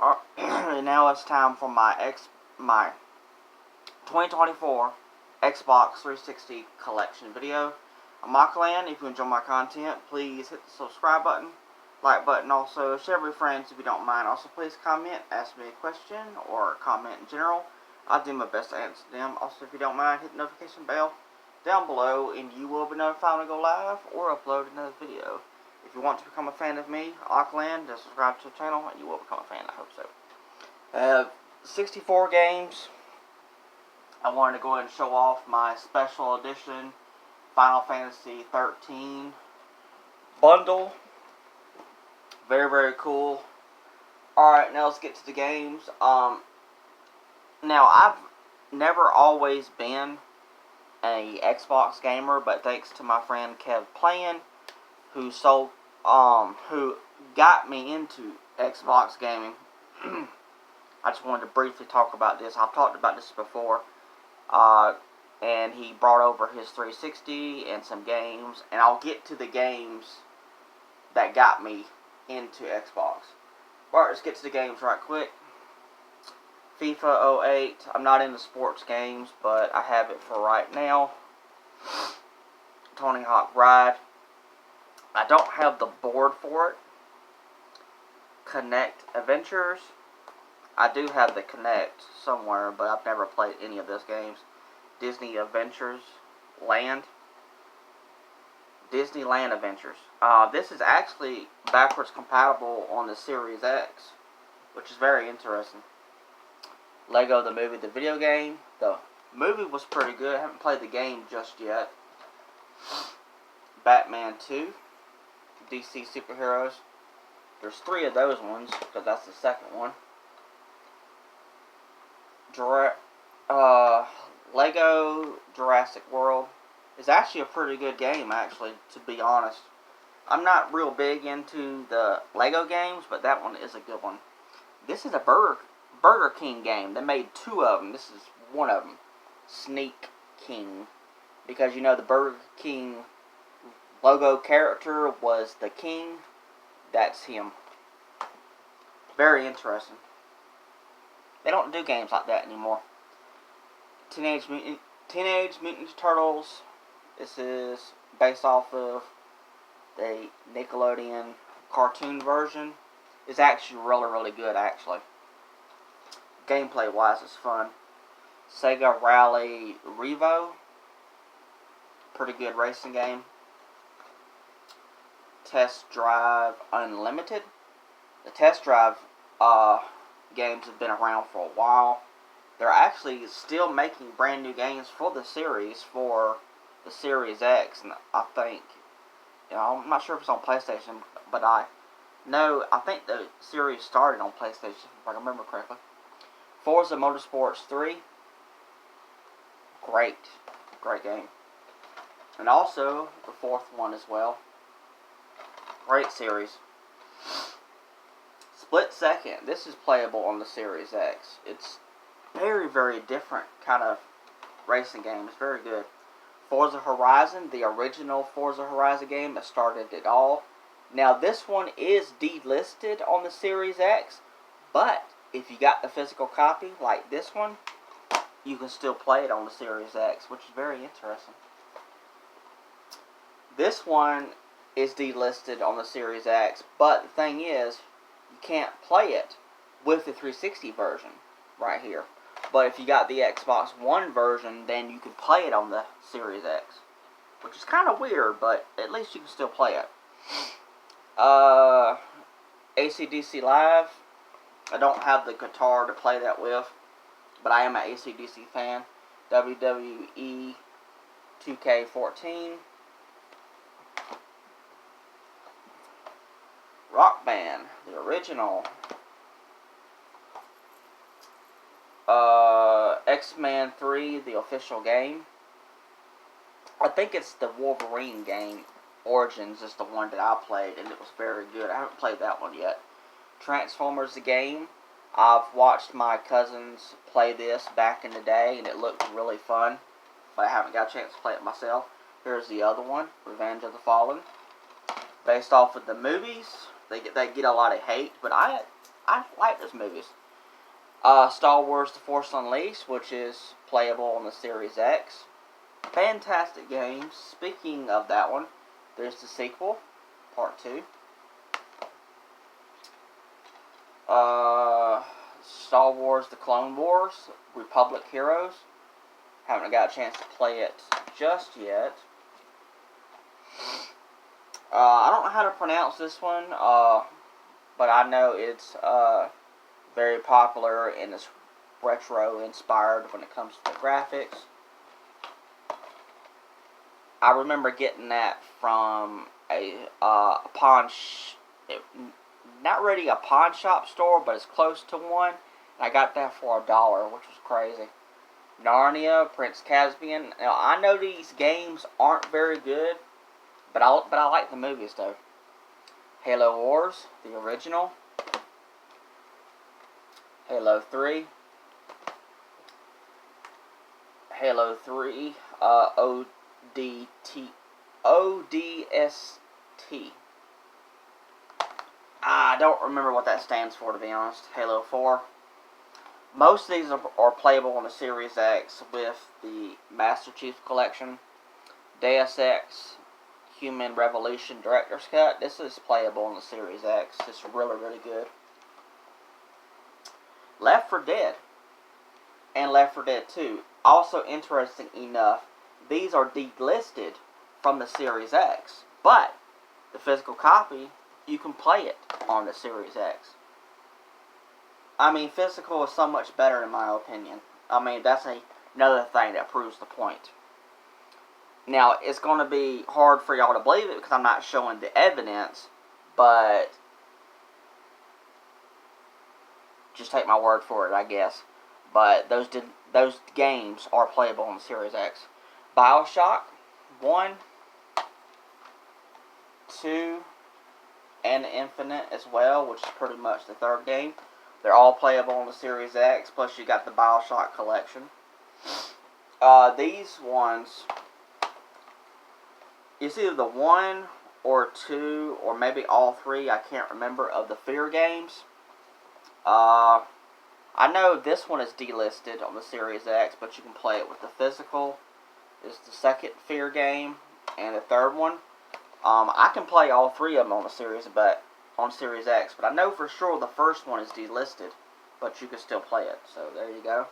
And now it's time for my 2024 Xbox 360 collection video. I'm Michael. If you enjoy my content, please hit the subscribe button, like button, also share with your friends if you don't mind. Also, please comment, ask me a question, or comment in general. I'll do my best to answer them. Also, if you don't mind, hit the notification bell down below, and you will be notified when I go live or upload another video. If you want to become a fan of me, Auckland, just subscribe to the channel, and you will become a fan. I hope so. I have 64 games. I wanted to go ahead and show off my special edition Final Fantasy 13 bundle. Very, very cool. Alright, now let's get to the games. Now, I've never always been a Xbox gamer, but thanks to my friend Kev Playin, who got me into Xbox gaming. I just wanted to briefly talk about this. I've talked about this before. And he brought over his 360 and some games, and I'll get to the games that got me into Xbox. Alright, let's get to the games right quick. FIFA 08. I'm not into sports games, but I have it for right now. Tony Hawk Ride. I don't have the board for it. Connect Adventures. I do have the Connect somewhere, but I've never played any of those games. Disney Adventures Land. Disneyland Adventures. This is actually backwards compatible on the Series X, which is very interesting. Lego the Movie, the video game. The movie was pretty good. I haven't played the game just yet. Batman 2. DC Superheroes. There's 3 of those ones, because that's the second one. Lego Jurassic World is actually a pretty good game, actually, to be honest. I'm not real big into the Lego games, but that one is a good one. This is a Burger King game. They made 2 of them. This is one of them. Sneak King. Because, you know, the Burger King logo character was the king. That's him. Very interesting. They don't do games like that anymore. Teenage Mutant Ninja Turtles. This is based off of the Nickelodeon cartoon version. It's actually really, really good, actually. Gameplay wise, it's fun. Sega Rally Revo. Pretty good racing game. Test Drive Unlimited. The Test Drive games have been around for a while. They're actually still making brand new games for the series, for the Series X, and I think, I'm not sure if it's on PlayStation, but I think the series started on PlayStation, if I remember correctly. Forza Motorsports 3, great game. And also, the 4th one as well. Great series. Split Second, this is playable on the Series X. It's very, very different kind of racing game. It's very good. Forza Horizon, the original Forza Horizon game that started it all. Now, this one is delisted on the Series X, but if you got the physical copy, like this one, you can still play it on the Series X, which is very interesting. This one is delisted on the Series X, but the thing is, you can't play it with the 360 version right here. But if you got the Xbox One version, then you can play it on the Series X, which is kind of weird, but at least you can still play it. AC/DC Live. I don't have the guitar to play that with, but I am an AC/DC fan. WWE 2K14. Rock Band, the original. X-Men 3, the official game. I think it's the Wolverine game. Origins is the one that I played, and it was very good. I haven't played that one yet. Transformers, the game. I've watched my cousins play this back in the day, and it looked really fun, but I haven't got a chance to play it myself. Here's the other one, Revenge of the Fallen. Based off of the movies. They get a lot of hate, but I I like those movies. Star Wars The Force Unleashed, which is playable on the Series X. Fantastic games. Speaking of that one, there's the sequel, Part 2. Star Wars The Clone Wars, Republic Heroes. Haven't got a chance to play it just yet. I don't know how to pronounce this one, but I know it's very popular and it's retro inspired when it comes to the graphics. I remember getting that from a not really a pawn shop store, but it's close to one. And I got that for $1, which was crazy. Narnia, Prince Caspian. Now I know these games aren't very good, but I like the movies though. Halo Wars, the original. Halo 3. Halo 3, ODST. I don't remember what that stands for, to be honest. Halo 4. Most of these are playable on the Series X with the Master Chief Collection. Deus Ex, Human Revolution Director's Cut. This is playable on the Series X. It's really, really good. Left 4 Dead and Left 4 Dead 2. Also, interesting enough, these are delisted from the Series X, but the physical copy, you can play it on the Series X. I mean, physical is so much better in my opinion. I mean, that's another thing that proves the point. Now, it's going to be hard for y'all to believe it because I'm not showing the evidence, but just take my word for it, I guess. But those games are playable on the Series X. BioShock 1, 2, and Infinite as well, which is pretty much the third game. They're all playable on the Series X, plus you got the BioShock collection. These ones, it's either the 1 or 2, or maybe all 3, I can't remember, of the Fear games. I know this one is delisted on the Series X, but you can play it with the physical. It's the second Fear game, and the third one. I can play all 3 of them on the Series X, but I know for sure the first one is delisted, but you can still play it. So there you go.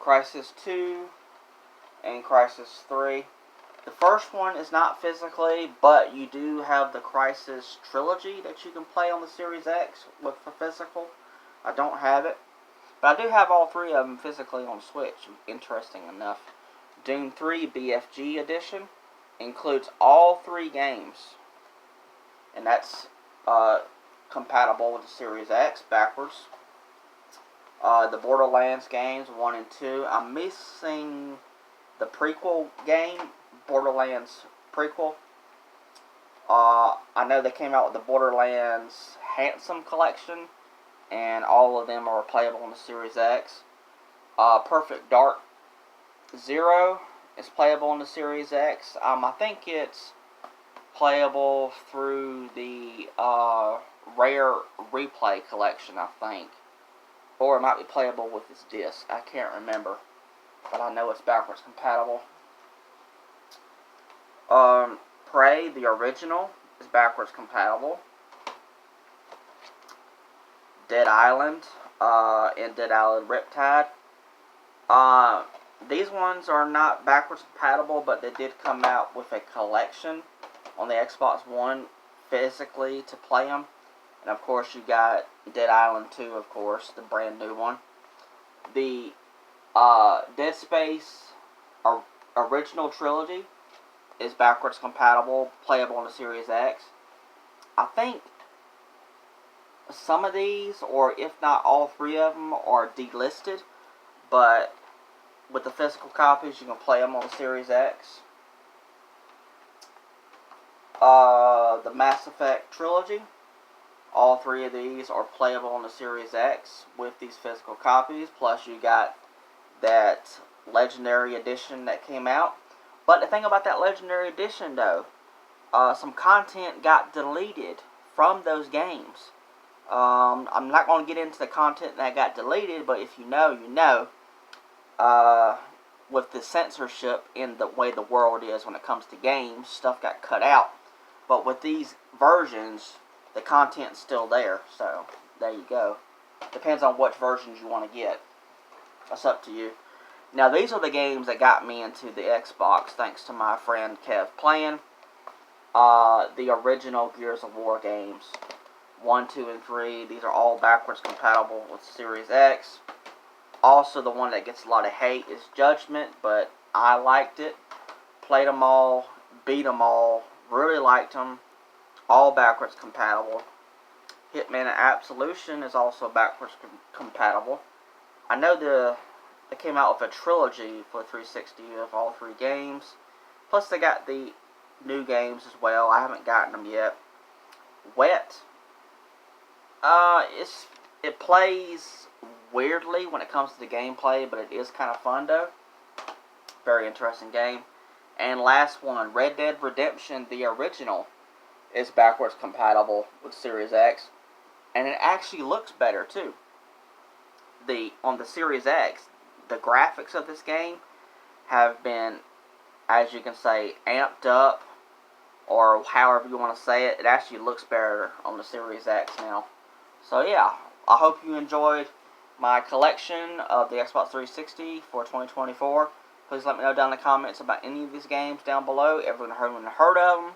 Crysis 2 and Crysis 3. The first one is not physically, but you do have the Crysis trilogy that you can play on the Series X with the physical. I don't have it, but I do have all 3 of them physically on Switch, interesting enough. Doom 3 BFG Edition includes all 3 games, and that's compatible with the Series X backwards. The Borderlands games 1 and 2. I'm missing the prequel game, Borderlands prequel. I know they came out with the Borderlands Handsome Collection, and all of them are playable on the Series X. Perfect Dark Zero is playable on the Series X. I think it's playable through the Rare Replay collection, I think. Or it might be playable with its disc. I can't remember. But I know it's backwards compatible. Prey, the original, is backwards compatible. Dead Island and Dead Island Riptide. These ones are not backwards compatible, but they did come out with a collection on the Xbox One physically to play them. And of course you got Dead Island 2, of course, the brand new one. The Dead Space original trilogy is backwards compatible, playable on the Series X. I think some of these, or if not all 3 of them, are delisted, but with the physical copies you can play them on the Series X. The Mass Effect trilogy, all 3 of these are playable on the Series X with these physical copies, plus you got that Legendary Edition that came out. But the thing about that Legendary Edition though, some content got deleted from those games. I'm not going to get into the content that got deleted, but if you know, you know. With the censorship in the way the world is when it comes to games, stuff got cut out. But with these versions, the content's still there. So, there you go. Depends on which versions you want to get. That's up to you. Now, these are the games that got me into the Xbox, thanks to my friend Kev playing. The original Gears of War games. 1, 2, and 3. These are all backwards compatible with Series X. Also, the one that gets a lot of hate is Judgment, but I liked it. Played them all, beat them all, really liked them. All backwards compatible. Hitman Absolution is also backwards compatible. I know they came out with a trilogy for 360 of all 3 games. Plus, they got the new games as well. I haven't gotten them yet. Wet. It plays weirdly when it comes to the gameplay, but it is kind of fun though. Very interesting game. And last one, Red Dead Redemption, the original, is backwards compatible with Series X, and it actually looks better too. On the Series X, the graphics of this game have been, as you can say, amped up, or however you want to say it. It actually looks better on the Series X now. So yeah, I hope you enjoyed my collection of the Xbox 360 for 2024. Please let me know down in the comments about any of these games down below. Everyone heard of them?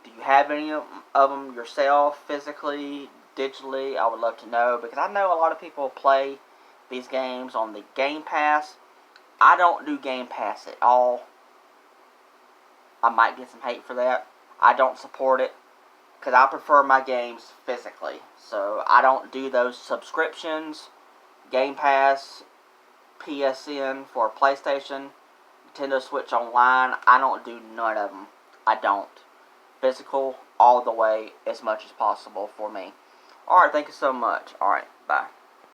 Do you have any of them yourself, physically, digitally? I would love to know, because I know a lot of people play these games on the Game Pass. I don't do Game Pass at all. I might get some hate for that. I don't support it, because I prefer my games physically. So I don't do those subscriptions. Game Pass, PSN for PlayStation, Nintendo Switch Online, I don't do none of them. I don't. Physical, all the way, as much as possible for me. Alright, thank you so much. Alright, bye.